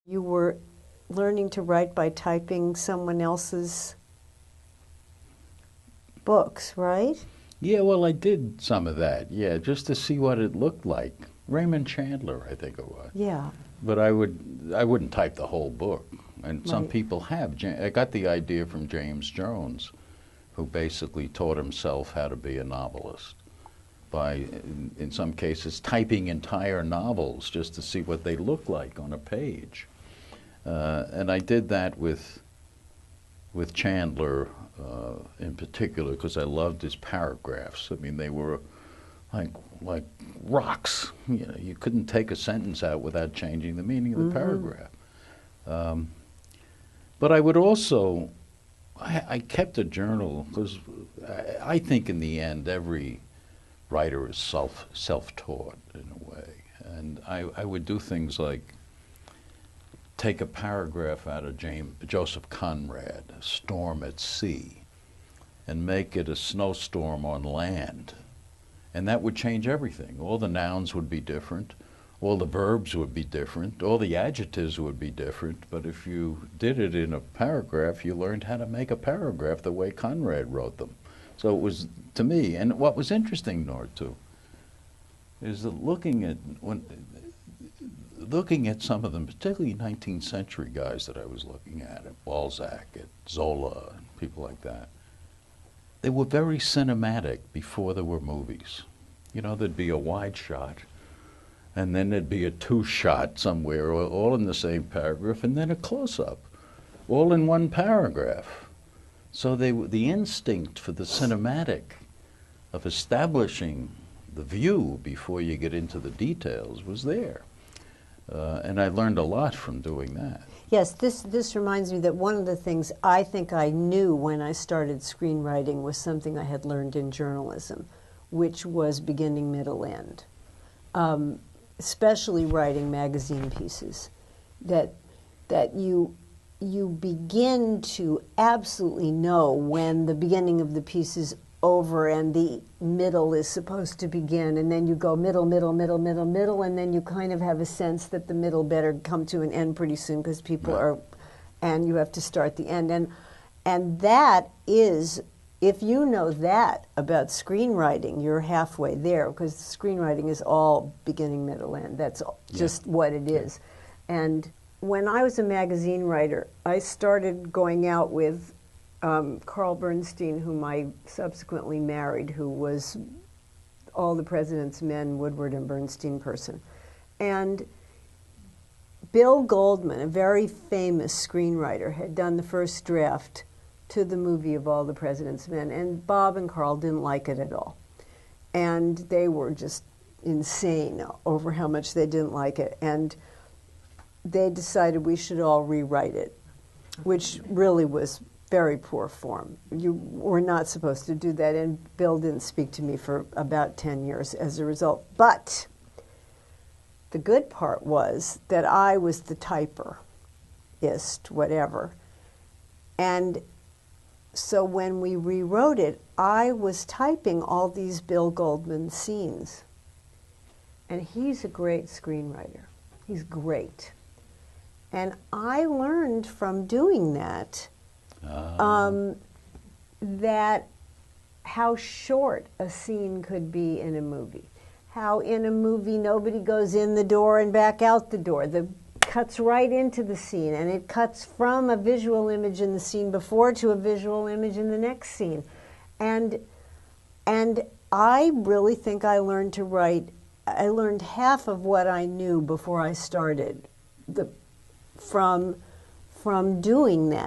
You were learning to write by typing someone else's books, right? Yeah, well, I did some of that, yeah, just to see what it looked like. Raymond Chandler, I think it was. Yeah. But I wouldn't type the whole book. And some Right. people have. I got the idea from James Jones, who basically taught himself how to be a novelist by, in some cases, typing entire novels just to see what they look like on a page. And I did that with Chandler in particular because I loved his paragraphs. I mean, they were like rocks. You know, you couldn't take a sentence out without changing the meaning of the paragraph. But I would also, I kept a journal because I think in the end every writer is self-taught in a way. And I would do things like take a paragraph out of Joseph Conrad, A Storm at Sea, and make it a snowstorm on land. And that would change everything. All the nouns would be different, all the verbs would be different, all the adjectives would be different, but if you did it in a paragraph, you learned how to make a paragraph the way Conrad wrote them. So it was, to me, and what was interesting, Nord, too, is that looking at some of them, particularly 19th century guys that I was looking at Balzac, at Zola, and people like that, they were very cinematic before there were movies. You know, there'd be a wide shot, and then there'd be a two-shot somewhere, all in the same paragraph, and then a close-up, all in one paragraph. So the instinct for the cinematic of establishing the view before you get into the details was there. And I learned a lot from doing that. Yes, this reminds me that one of the things I think I knew when I started screenwriting was something I had learned in journalism, which was beginning, middle, end. Especially writing magazine pieces, that you begin to absolutely know when the beginning of the piece is over and the middle is supposed to begin, and then you go middle, middle, middle, middle, middle, and then you kind of have a sense that the middle better come to an end pretty soon because people are, and you have to start the end. And that is, if you know that about screenwriting, you're halfway there, because screenwriting is all beginning, middle, end. That's just what it is. And when I was a magazine writer, I started going out with Carl Bernstein, whom I subsequently married, who was All the President's Men, Woodward and Bernstein person. And Bill Goldman, a very famous screenwriter, had done the first draft to the movie of All the President's Men, and Bob and Carl didn't like it at all. And they were just insane over how much they didn't like it. And they decided we should all rewrite it, which really was very poor form. You were not supposed to do that, and Bill didn't speak to me for about 10 years as a result. But the good part was that I was the typerist, whatever. And so when we rewrote it, I was typing all these Bill Goldman scenes. And he's a great screenwriter. He's great. And I learned from doing that that how short a scene could be in a movie. How in a movie nobody goes in the door and back out the door. The cuts right into the scene, and it cuts from a visual image in the scene before to a visual image in the next scene. And I really think I learned to write, I learned half of what I knew before I started from doing that.